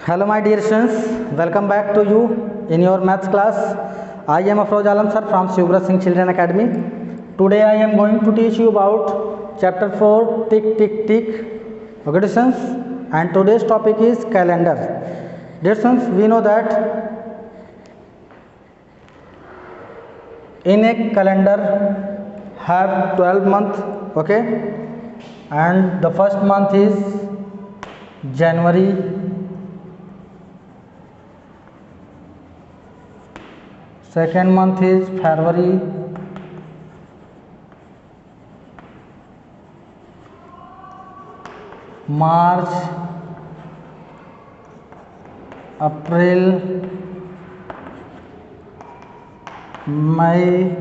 Hello my dear students, welcome back to you in your maths class. I am Afroz Alam sir from Shivra Singh Children Academy. Today I am going to teach you about chapter 4 tick tick tick. Okay students, and today's topic is calendar. Dear students, we know that in a calendar have 12 months, okay, and the first month is January, second month is February, March, April, May,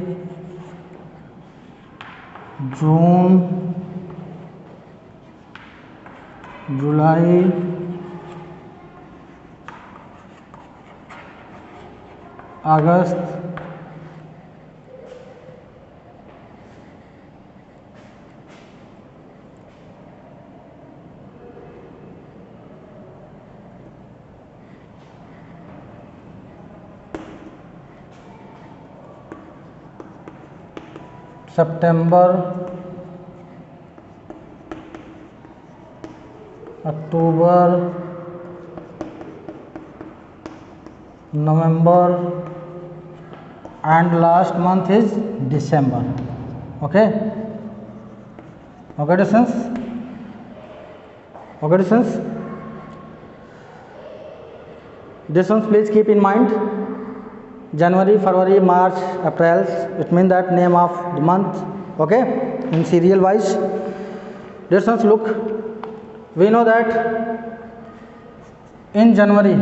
June, July, August, September, October, November, and last month is December. Okay, students. This one please keep in mind. January, February, March, April, it means that name of the month, okay, in serial wise. This one look, we know that in January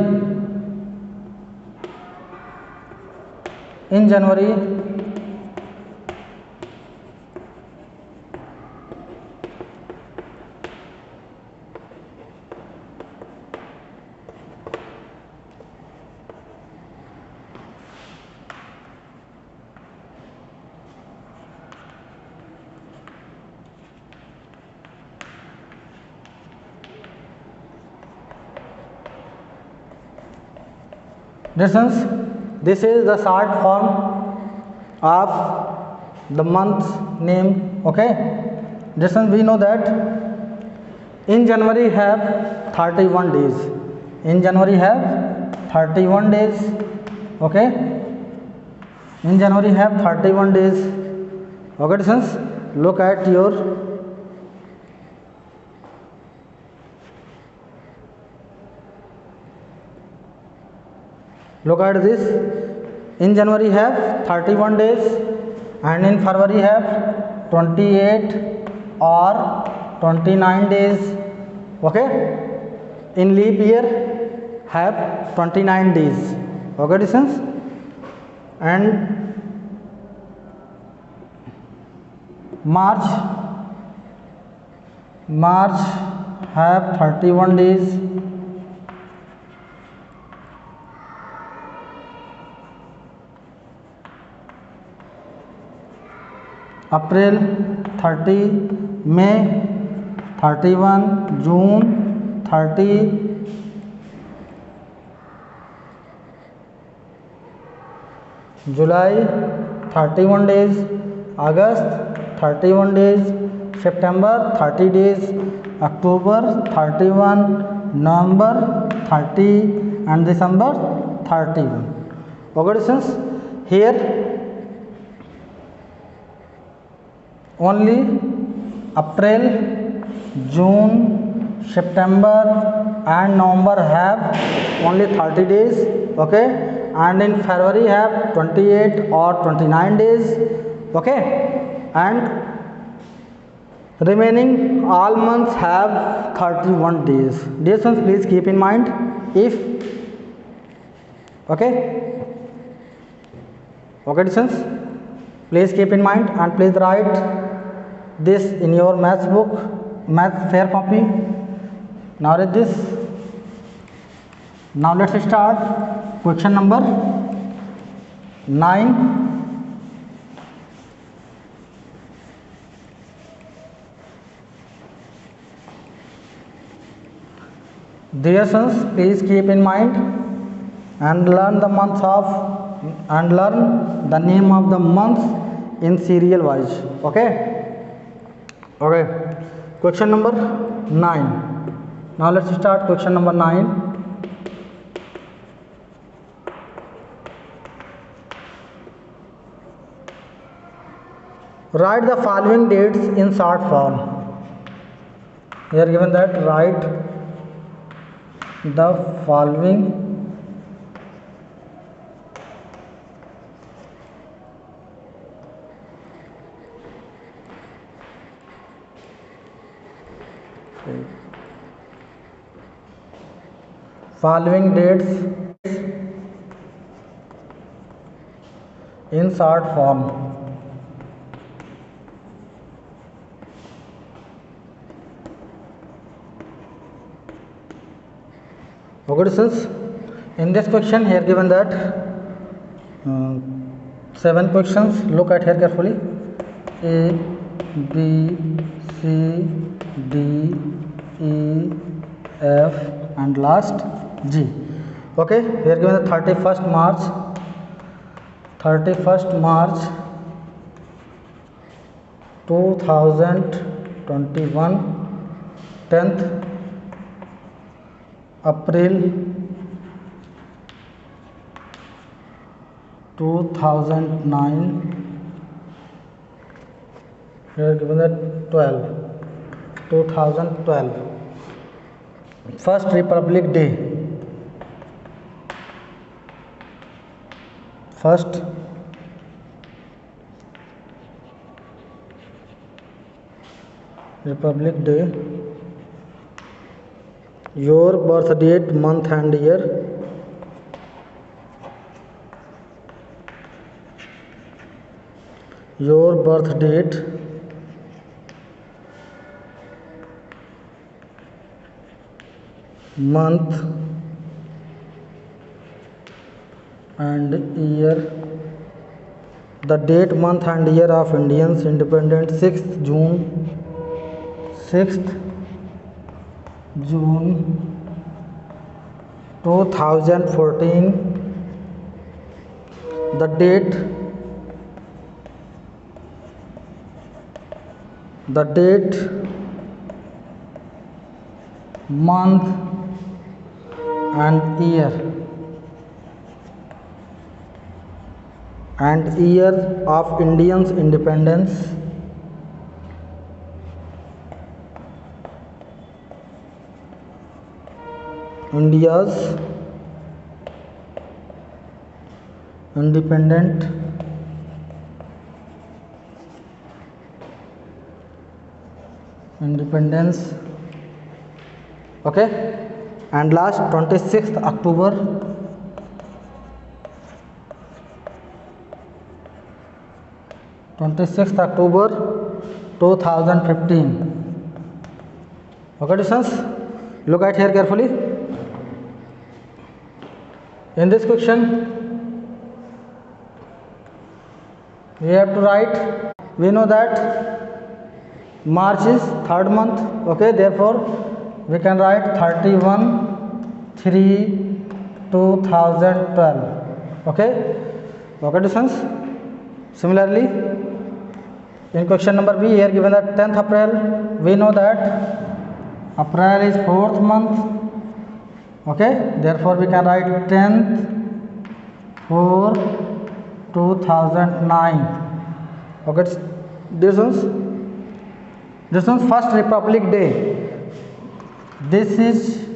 this is the short form of the month name, okay. We know that in January have 31 days. In January have 31 days, okay. In January have 31 days, okay. Look at your look at this. In January have 31 days and in February have 28 or 29 days, okay. In leap year have 29 days, okay. And March have 31 days. April 30, May 31, June 30, July 31 days, August 31 days, September 30 days, October 31, November 30 and December 31. Okay, here only April, June, September and November have only 30 days, okay, and in February have 28 or 29 days, okay, and remaining all months have 31 days. This one please keep in mind. If okay, please keep in mind and please write this in your maths book, maths fair copy. Now read this. Now let's start question number 9. Dear sons, please keep in mind and learn the months of and learn the name of the months in serial wise. Okay. Okay. Question number 9. Now let's start question number 9. Write the following dates in short form. Here given that write the following dates in short form. Okay, students, in this question here given that 7 questions. Look at here carefully. A, B, C, D, E, F and last G. Okay, here given the 31st March 2021, 10th April 2009. Here given that 2012. First Republic Day. First Republic Day. Your birth date, month and year. Your birth date, month and year. The date, month and year of Indians independence, 6th June 2014. The date, month and year of Indians independence. India's independence. Okay, and last 26th October 2015. Okay, students, look at here carefully. In this question we have to write, we know that March is third month. Okay, therefore we can write 31/3/2012. Okay, students. Similarly, in question number B, here given that 10th April, we know that April is fourth month. Okay, therefore we can write 10/4/2009. Okay, this is first Republic Day. This is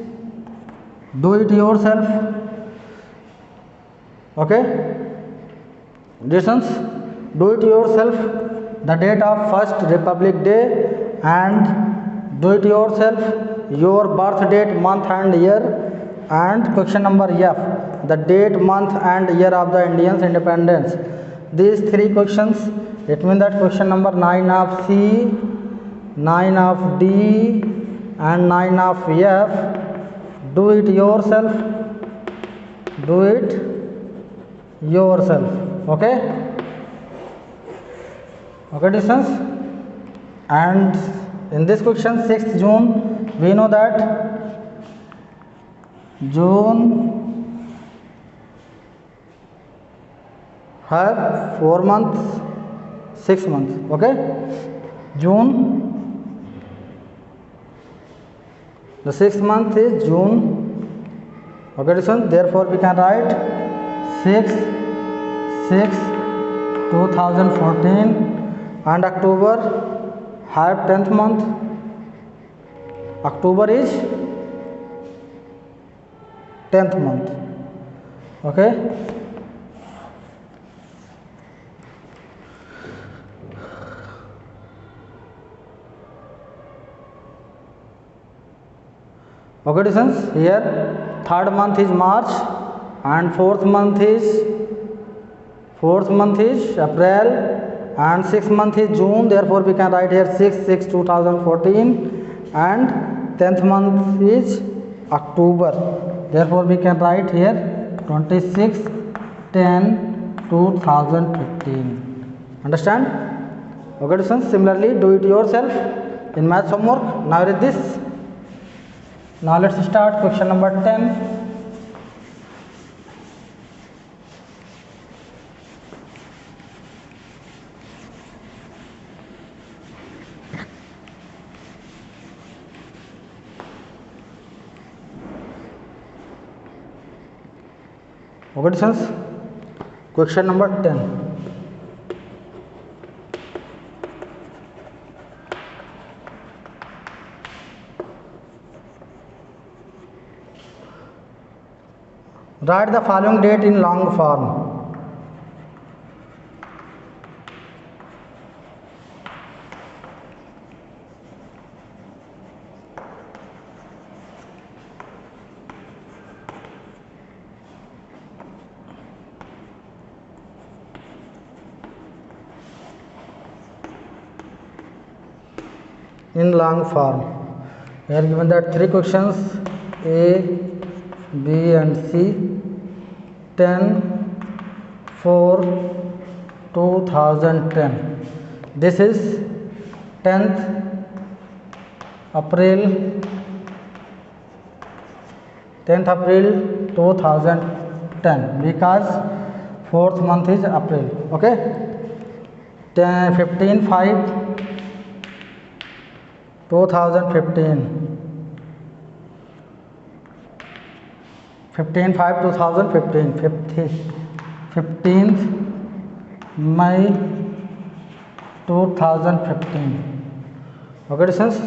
do it yourself. Okay, this is do it yourself, the date of first Republic Day, and do it yourself your birth date, month and year. And question number F, the date, month and year of the Indians independence. These 3 questions, it means that question number 9 of C, 9 of D and 9 of F, do it yourself. Okay, distance. And in this question 6th June, we know that June have 4 months, 6 months. Okay, June, the 6th month is June. Okay, listen, therefore we can write 6/6/2014, and October have 10th month. October is 10th month. Okay, okay, students, here 3rd month is March and 4th month is April and 6th month is June. Therefore we can write here 6/6/2014, and 10th month is October. Therefore we can write here 26/10/2015. Understand? Okay, students, similarly do it yourself in math homework. Now read this. Now let's start question number 10. Okay, students, question number 10. Write the following date in long form. In long form, we are given that 3 questions, A, B and C. 10/4/2010. This is 10th April 2010, because 4th month is April. Okay, 15/5/2015. 15/5/2015. 15th May 2015. Okay, students,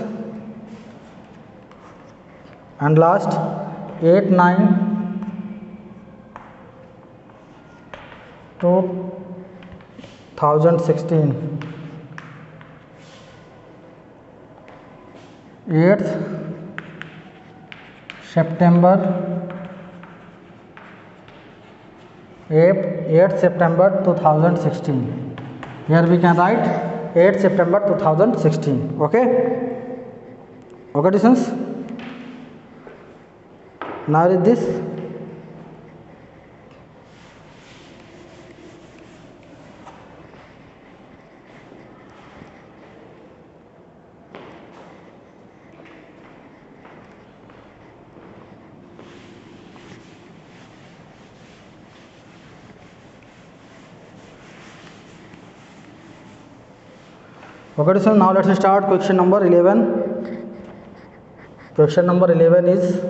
and last 8/9/2016. 8th September 2016. Here we can write 8 September 2016. Okay, okay, students, now read this. Okay, so now let's start question number 11. Question number 11 is,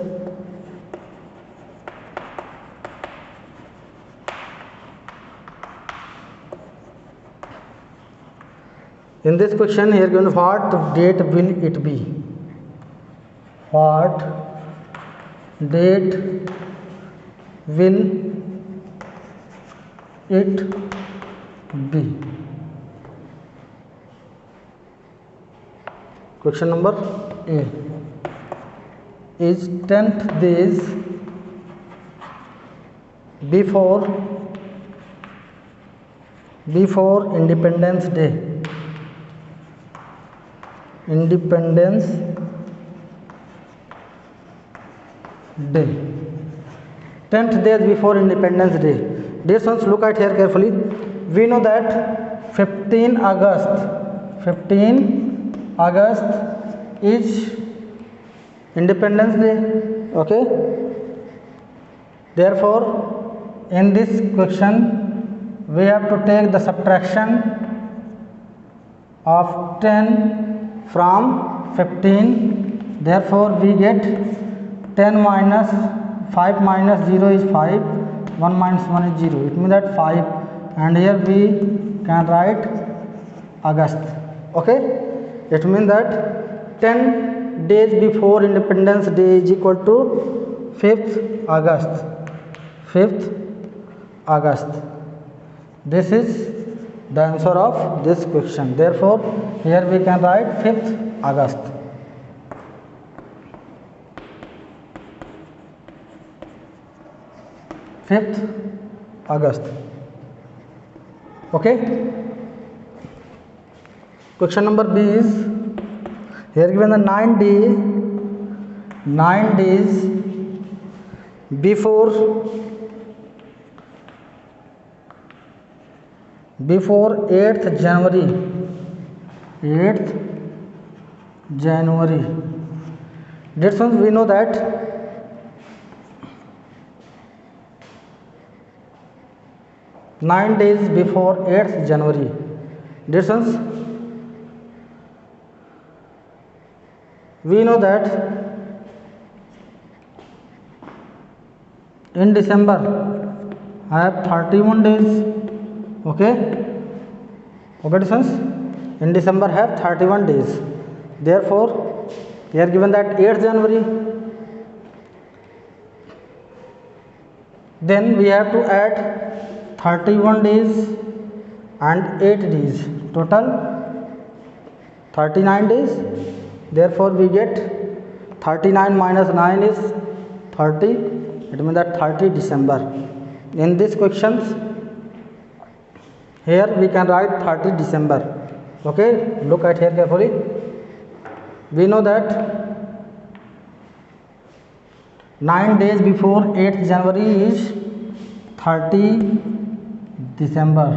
in this question here given, what date will it be? What date will it be? Question number A is 10th days before Independence Day. Independence Day. 10th days before Independence Day. Dear students, look at here carefully. We know that 15 August is Independence Day. Okay, Therefore in this question we have to take the subtraction of 10 from 15. Therefore we get 10 minus 5 minus 0 is 5, 1 minus 1 is 0, it means that 5, and here we can write August. Okay, it means that 10 days before Independence Day is equal to 5th August. 5th August. This is the answer of this question. Therefore here we can write 5th August. August. Okay. Question number B is here given the 9 days before 8th January. 8th January. This means we know that 9 days before 8th January. This means we know that in December I have 31 days. Okay, distance in December have 31 days. Therefore here given that 8th January, then we have to add 31 days and 8 days, total 39 days. Therefore we get 39 minus 9 is 30, it means that 30 December. In these questions here we can write 30 December. Okay, look at here carefully. We know that 9 days before 8th January is 30 December.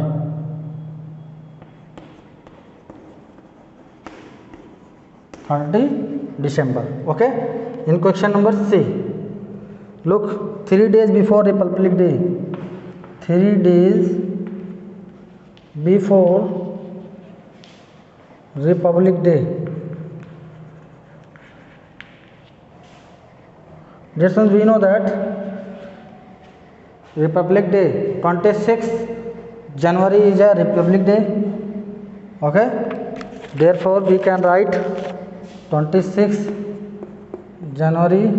Okay, in question number C, look, 3 days before Republic Day. 3 days before Republic Day. This means we know that Republic Day 26th January is a Republic Day. Okay, therefore we can write 26 January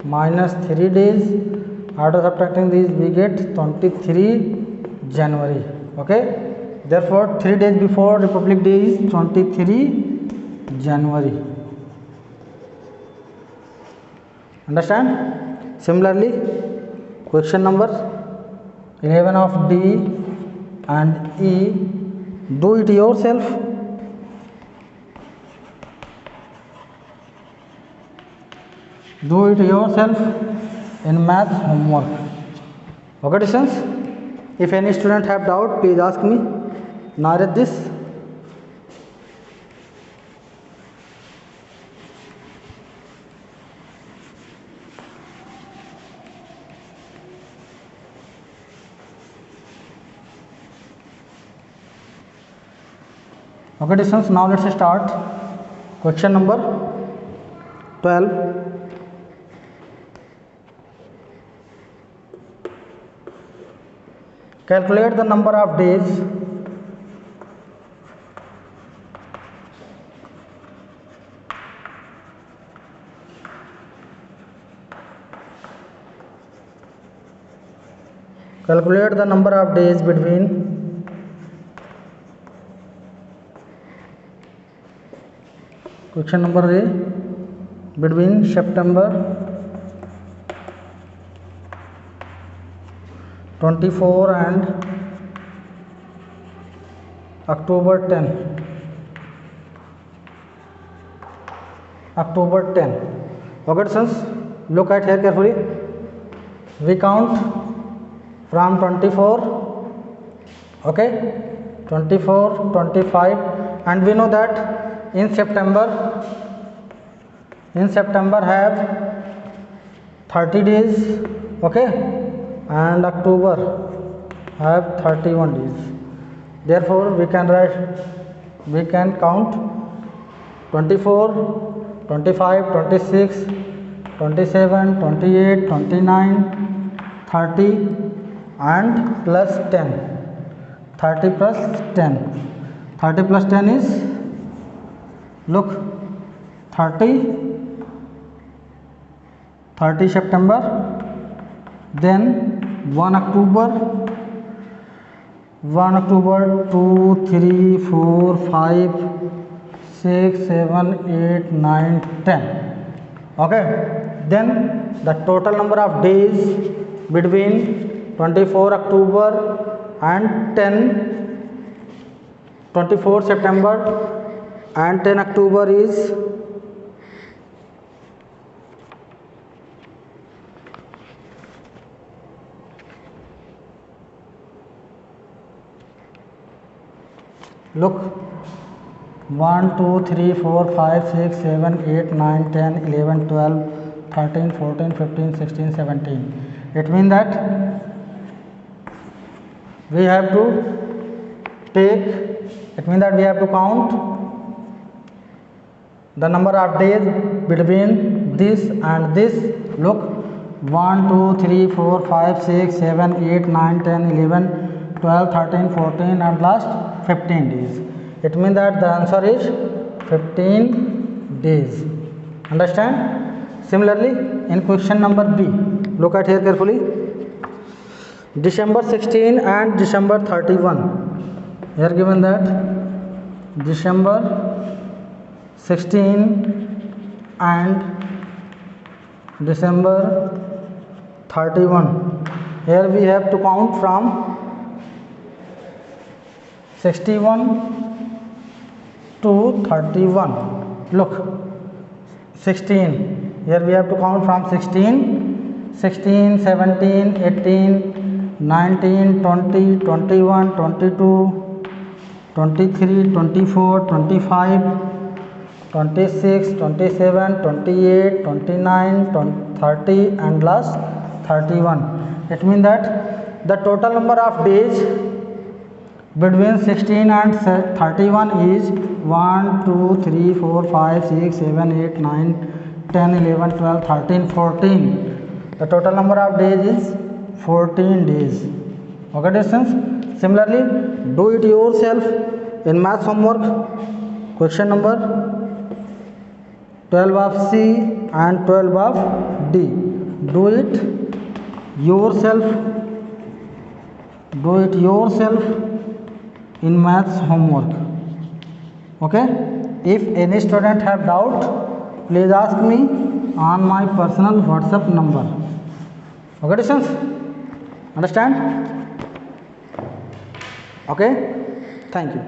minus 3 days. After subtracting these we get 23 January. Okay, therefore 3 days before Republic Day is 23 January. Understand? Similarly, question number 11 of D and E, do it yourself. Do it yourself in math homework. Okay, students? If any student have doubt, please ask me. Now read this. Okay, students, now let's start question number 12. Calculate the number of days between question number A, between September 24 and October 10. Okay, students, look at here carefully. We count from 24. Okay, 24, 25, and we know that in September have 30 days. Okay, and October have 31 days. Therefore we can count 24, 25, 26, 27, 28, 29, 30 and plus 10. 30 plus 10. 30 plus 10 is, look, 30 September, then 1 October, 2, 3, 4, 5, 6, 7, 8, 9, 10. Okay, then the total number of days between 24 October and 24 September and 10 October is look 1, 2, 3, 4, 5, 6, 7, 8, 9, 10, 11, 12, 13, 14, 15, 16, 17. It means that we have to count the number of days between this and this. Look, 1, 2, 3, 4, 5, 6, 7, 8, 9, 10, 11, 12, 13, 14 and last 15 days. It means that the answer is 15 days. Understand? Similarly, in question number B, look at here carefully. December 16 and December 31. Here given that December 16 and December 31. Here we have to count from 61 to 31. Look, 16. Here we have to count from 16, 17, 18, 19, 20, 21, 22, 23, 24, 25, 26, 27, 28, 29, 30 and last 31. It means that the total number of days between 16 and 31 is 1, 2, 3, 4, 5, 6, 7, 8, 9, 10, 11, 12, 13, 14. The total number of days is 14 days. Okay, distance. Similarly, do it yourself in math homework. Question number 12 of C and 12 of D. Do it yourself. Do it yourself in maths homework. Okay, if any student have doubt, please ask me on my personal WhatsApp number. Okay, distance. Understand? Okay, thank you.